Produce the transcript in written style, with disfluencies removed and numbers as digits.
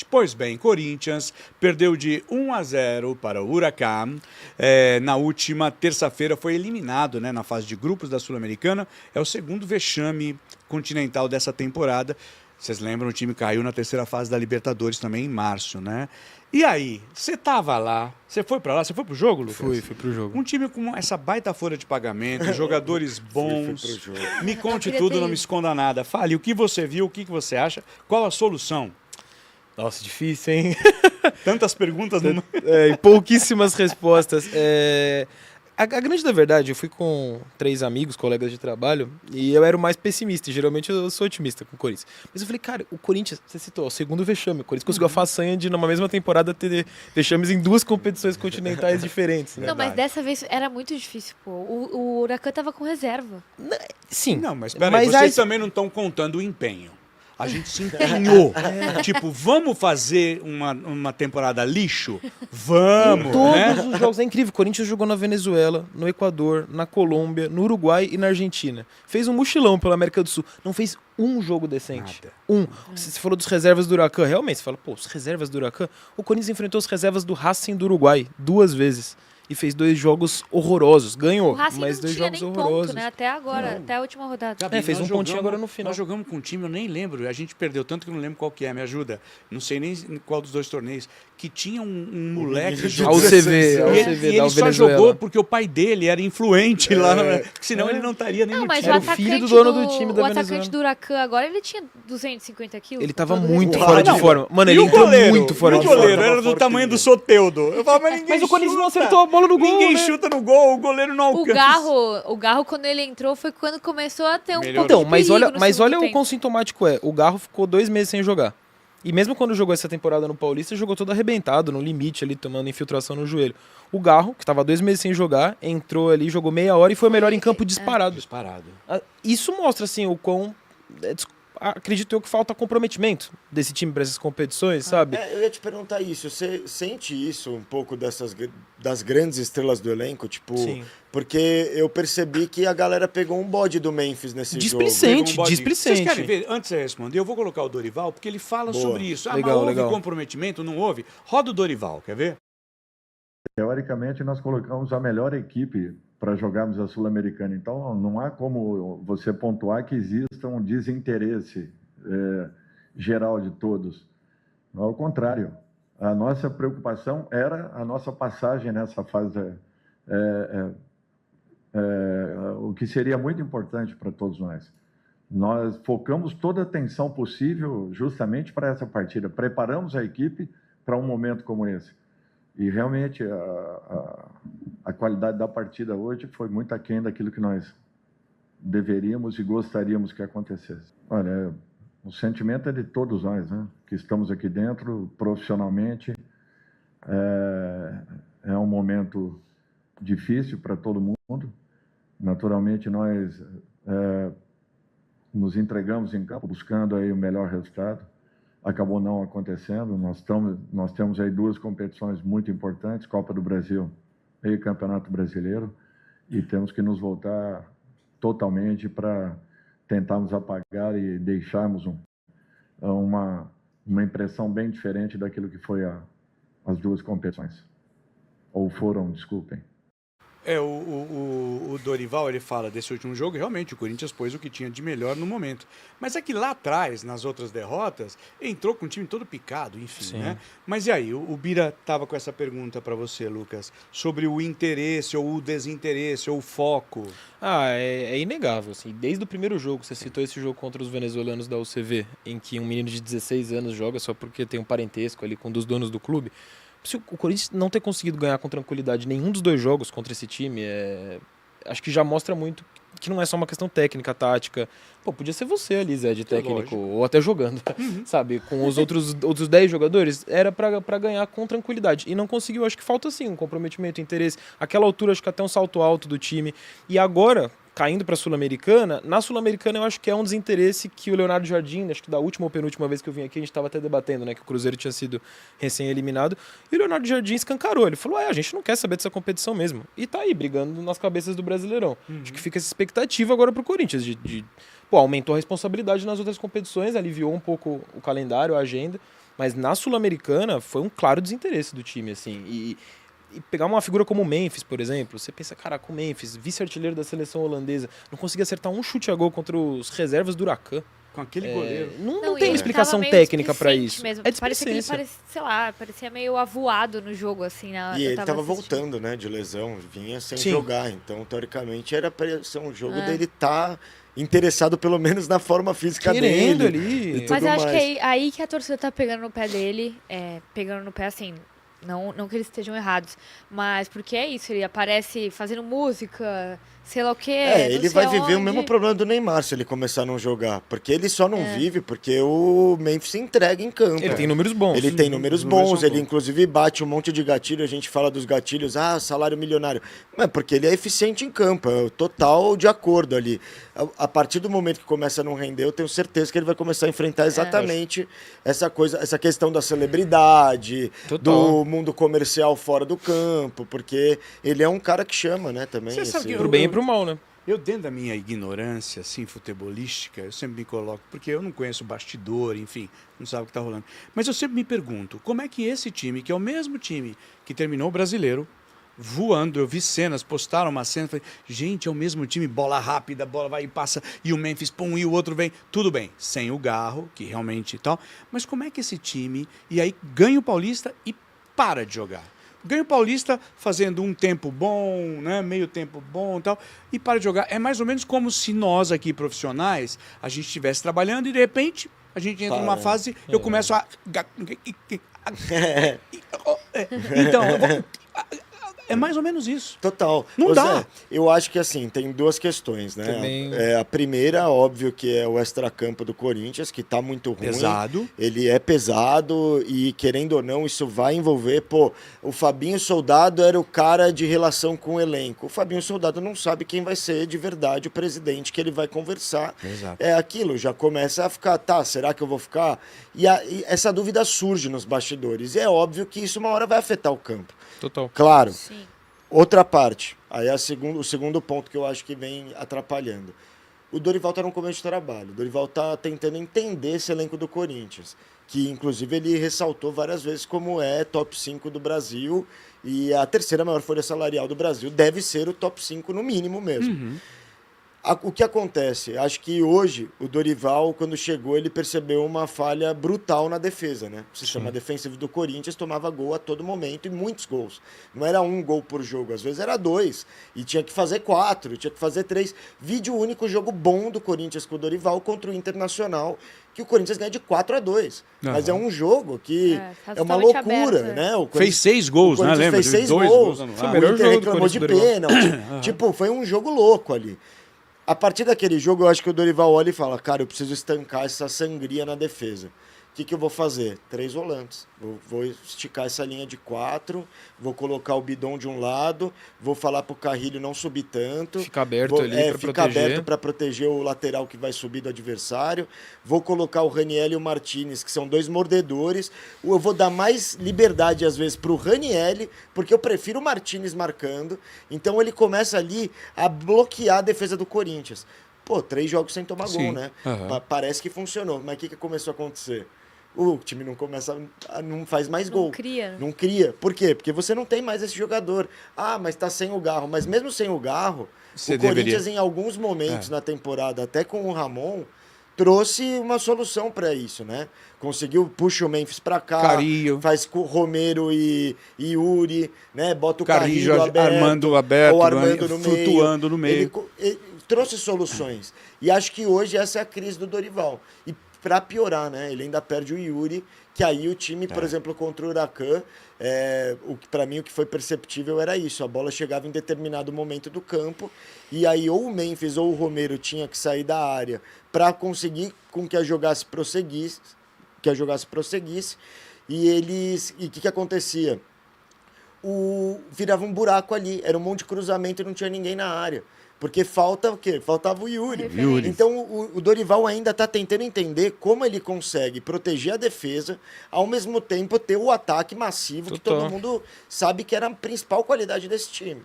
Norte. Pois bem, Corinthians perdeu de 1-0 para o Huracan. Na última terça-feira foi eliminado, né, na fase de grupos da Sul-Americana. É o segundo vexame continental dessa temporada. Vocês lembram, o time caiu na terceira fase da Libertadores também em março, né? E aí, você tava lá, você foi pra lá, você foi pro jogo, Lucas? Fui pro jogo. Um time com essa baita folha de pagamento, jogadores bons. Fui pro jogo. Me conte tudo, não me esconda nada. Fale o que você viu, o que você acha, qual a solução? Nossa, difícil, hein? Tantas perguntas numa... E pouquíssimas respostas. A grande da verdade, eu fui com 3 amigos, colegas de trabalho, e eu era o mais pessimista. Geralmente eu sou otimista com o Corinthians. Mas eu falei, cara, o Corinthians, você citou, o segundo vexame. O Corinthians conseguiu a façanha de, numa mesma temporada, ter vexames em 2 competições continentais diferentes. Né? Não, mas dessa vez era muito difícil, pô. O Huracan tava com reserva. Sim. Não, mas peraí, vocês também não estão contando o empenho. A gente se empenhou. Tipo, vamos fazer uma temporada lixo? Vamos, em todos né? os jogos. É incrível. O Corinthians jogou na Venezuela, no Equador, na Colômbia, no Uruguai e na Argentina. Fez um mochilão pela América do Sul. Não fez um jogo decente. Nada. Você falou dos reservas do Huracan. Realmente, você fala, pô, os reservas do Huracan. O Corinthians enfrentou as reservas do Racing do Uruguai 2 vezes. E fez 2 jogos horrorosos. Ganhou, O Racing mas não 2 tinha jogos nem horrorosos. ponto, né? Até agora, até a última rodada. Gabi, fez nós um pontinho jogamos- agora no final. Nós jogamos com um time, eu nem lembro, a gente perdeu tanto que eu não lembro qual que é, me ajuda. Não sei nem qual dos 2 torneios. Que tinha um moleque de Ao CV, e ao ele, CV e da ele só Venezuela. jogou porque o pai dele era influente lá, né? Senão ele não estaria nem Não, no mas time. o Era o filho atacante do dono do time da o Venezuela. atacante do Huracan agora, ele tinha 250 quilos. Ele tava com todo muito respeito. fora de Não, forma. Mano, e ele o entrou goleiro? muito fora E de o goleiro forma. era do tamanho do Soteldo. Eu falava, mas ninguém Mas o Corinthians não chuta. acertou a bola no gol, Ninguém né? chuta no gol, o goleiro não alcança. O Garro, quando ele entrou, foi quando começou a ter um Melhorou. pouco Então, de mas perigo olha, no mas segundo olha o tempo. quão sintomático é. O Garro ficou 2 meses sem jogar. E mesmo quando jogou essa temporada no Paulista, jogou todo arrebentado, no limite ali, tomando infiltração no joelho. O Garro, que estava 2 meses sem jogar, entrou ali, jogou meia hora e foi o melhor em campo disparado. Disparado. Isso mostra, assim, o quão... Acredito eu que falta comprometimento desse time para essas competições, sabe? Eu ia te perguntar isso. Você sente isso um pouco das grandes estrelas do elenco? Tipo, Sim. porque eu percebi que a galera pegou um bode do Memphis nesse Displicente. jogo. Vocês querem ver? Antes de você responder, eu vou colocar o Dorival, porque ele fala Boa. sobre isso. Legal, mas houve legal. comprometimento? Não houve? Roda o Dorival, quer ver? Teoricamente, nós colocamos a melhor equipe para jogarmos a Sul-Americana. Então, não há como você pontuar que exista um desinteresse geral de todos. Ao contrário, a nossa preocupação era a nossa passagem nessa fase, o que seria muito importante para todos nós. Nós focamos toda a atenção possível justamente para essa partida. Preparamos a equipe para um momento como esse. E realmente a qualidade da partida hoje foi muito aquém daquilo que nós deveríamos e gostaríamos que acontecesse. Olha, o sentimento é de todos nós, né? Que estamos aqui dentro, profissionalmente. É um momento difícil para todo mundo. Naturalmente, nós nos entregamos em campo buscando aí o melhor resultado. Acabou não acontecendo. Nós temos aí 2 competições muito importantes, Copa do Brasil e Campeonato Brasileiro, e temos que nos voltar totalmente para tentarmos apagar e deixarmos uma impressão bem diferente daquilo que foi as 2 competições. Ou foram, desculpem. O Dorival, ele fala desse último jogo, realmente o Corinthians pôs o que tinha de melhor no momento. Mas é que lá atrás, nas outras derrotas, entrou com o time todo picado, enfim, Sim. né? Mas e aí, o Bira estava com essa pergunta para você, Lucas, sobre o interesse ou o desinteresse ou o foco. É inegável, assim. Desde o primeiro jogo, você citou esse jogo contra os venezuelanos da UCV, em que um menino de 16 anos joga só porque tem um parentesco ali com um dos donos do clube. Se o Corinthians não ter conseguido ganhar com tranquilidade nenhum dos 2 jogos contra esse time, acho que já mostra muito que não é só uma questão técnica, tática. Pô, podia ser você ali, Zé, de técnico, lógico. ou até jogando, sabe? Com os outros 10 jogadores, era pra ganhar com tranquilidade. E não conseguiu, acho que falta sim um comprometimento, interesse. Aquela altura, acho que até um salto alto do time. E agora, caindo para a Sul-Americana, na Sul-Americana eu acho que é um desinteresse que o Leonardo Jardim, acho que da última ou penúltima vez que eu vim aqui, a gente estava até debatendo, né, que o Cruzeiro tinha sido recém-eliminado, e o Leonardo Jardim escancarou, ele falou, a gente não quer saber dessa competição mesmo, e tá aí, brigando nas cabeças do Brasileirão. Acho que fica essa expectativa agora pro Corinthians, aumentou a responsabilidade nas outras competições, aliviou um pouco o calendário, a agenda, Mas na Sul-Americana foi um claro desinteresse do time, assim. E pegar uma figura como o Memphis, por exemplo, você pensa, caraca, o Memphis, vice-artilheiro da seleção holandesa, não conseguia acertar um chute a gol contra os reservas do Huracan. Com aquele goleiro. Não e tem ele uma explicação tava meio técnica pra displicente isso. Mesmo. É Parecia que ele displicência. sei lá, parecia meio avoado no jogo, assim. E ele tava tava assistindo. voltando, né, de lesão, vinha sem Sim. jogar. Então, teoricamente, era pra ser um jogo dele tá interessado pelo menos na forma física Querendo dele. ali. e tudo Mas eu acho mais. que aí que a torcida tá pegando no pé dele, pegando no pé assim, não que eles estejam errados, mas porque é isso, ele aparece fazendo música, sei lá o quê. Ele vai viver o onde. mesmo problema do Neymar se ele começar a não jogar. Porque ele só não vive porque o Memphis se entrega em campo. Ele tem números bons. Ele tem números Os números bons, são ele bons. inclusive bate um monte de gatilho, a gente fala dos gatilhos, salário milionário. Mas porque ele é eficiente em campo, é o total de acordo ali. A partir do momento que começa a não render, eu tenho certeza que ele vai começar a enfrentar exatamente essa coisa, essa questão da celebridade, Total. do mundo comercial fora do campo, porque ele é um cara que chama, né, também. Você sabe que Pro bem e pro mal, né? Eu, dentro da minha ignorância, assim, futebolística, eu sempre me coloco, porque eu não conheço o bastidor, enfim, não sabe o que está rolando. Mas eu sempre me pergunto, como é que esse time, que é o mesmo time que terminou o Brasileiro, voando, eu vi cenas, postaram uma cena, falei, gente, é o mesmo time, bola rápida, bola vai e passa, e o Memphis, pum, e o outro vem, tudo bem, sem o Garro, que realmente e tal, mas como é que esse time, e aí ganha o Paulista e para de jogar? Ganha o Paulista fazendo um tempo bom, né, meio tempo bom e tal, e para de jogar. É mais ou menos como se nós aqui, profissionais, a gente estivesse trabalhando e de repente a gente entra numa fase, eu começo a... Então, é mais ou menos isso. Total. Não Ô, dá. Zé, eu acho que assim, tem duas questões, né? Também- A primeira, óbvio, que é o extracampo do Corinthians, que tá muito ruim. Pesado. Ele é pesado e, querendo ou não, isso vai envolver. Pô, o Fabinho Soldado era o cara de relação com o elenco. O Fabinho Soldado não sabe quem vai ser de verdade o presidente que ele vai conversar. Exato. É aquilo, já começa a ficar, será que eu vou ficar? E essa dúvida surge nos bastidores. E é óbvio que isso uma hora vai afetar o campo. Total. Claro. Sim. Outra parte, aí é o segundo ponto que eu acho que vem atrapalhando. O Dorival está no começo de trabalho. O Dorival está tentando entender esse elenco do Corinthians, que inclusive ele ressaltou várias vezes como é top 5 do Brasil e a terceira maior folha salarial do Brasil deve ser o top 5 no mínimo mesmo. O que acontece? Acho que hoje o Dorival, quando chegou, ele percebeu uma falha brutal na defesa, né? O sistema defensivo do Corinthians tomava gol a todo momento e muitos gols. Não era um gol por jogo, às vezes era 2. E tinha que fazer 4, tinha que fazer 3. Vídeo único jogo bom do Corinthians com o Dorival contra o Internacional, que o Corinthians ganha de 4-2. Mas é um jogo que Tá é uma totalmente loucura, aberto, né? O Fez 6 gols, o né? Corinthians Lembra? fez 6 Dois gols. anulados. Foi o O melhor Inter jogo do reclamou de Corinthians do pênalti. Tipo, foi um jogo louco ali. A partir daquele jogo, eu acho que o Dorival olha e fala, cara, eu preciso estancar essa sangria na defesa. O que eu vou fazer? 3 volantes. Vou esticar essa linha de 4, vou colocar o Bidon de um lado, vou falar pro Carrilho não subir tanto. Ficar aberto ali pra ficar proteger. aberto para proteger o lateral que vai subir do adversário. Vou colocar o Raniel e o Martinez, que são 2 mordedores. Eu vou dar mais liberdade, às vezes, pro Raniel, porque eu prefiro o Martinez marcando. Então ele começa ali a bloquear a defesa do Corinthians. Pô, 3 jogos sem tomar Sim. gol, né? Aham. Parece que funcionou. Mas o que começou a acontecer? O time não faz mais Não gol. cria. Não cria. Por quê? Porque você não tem mais esse jogador. Mas tá sem o Garro. Mas mesmo sem o Garro, Você o Corinthians, deveria. em alguns momentos na temporada, até com o Ramon, trouxe uma solução para isso, né? Conseguiu, puxa o Memphis para cá, Carrilho. faz com o Romero e Yuri, né? Bota o Carrilho Carrilho aberto, Armando aberto, ou Armando no flutuando no meio. Ele trouxe soluções. E acho que hoje essa é a crise do Dorival. E para piorar, né? Ele ainda perde o Yuri, que aí o time, por exemplo, contra o Huracan, para mim o que foi perceptível era isso. A bola chegava em determinado momento do campo e aí ou o Memphis ou o Romero tinha que sair da área para conseguir com que a jogada prosseguisse, e o que acontecia? Virava um buraco ali, era um monte de cruzamento e não tinha ninguém na área. Porque falta o quê? Faltava o Yuri. Referência. Então o Dorival ainda está tentando entender como ele consegue proteger a defesa, ao mesmo tempo ter o ataque massivo, que Total. todo mundo sabe que era a principal qualidade desse time.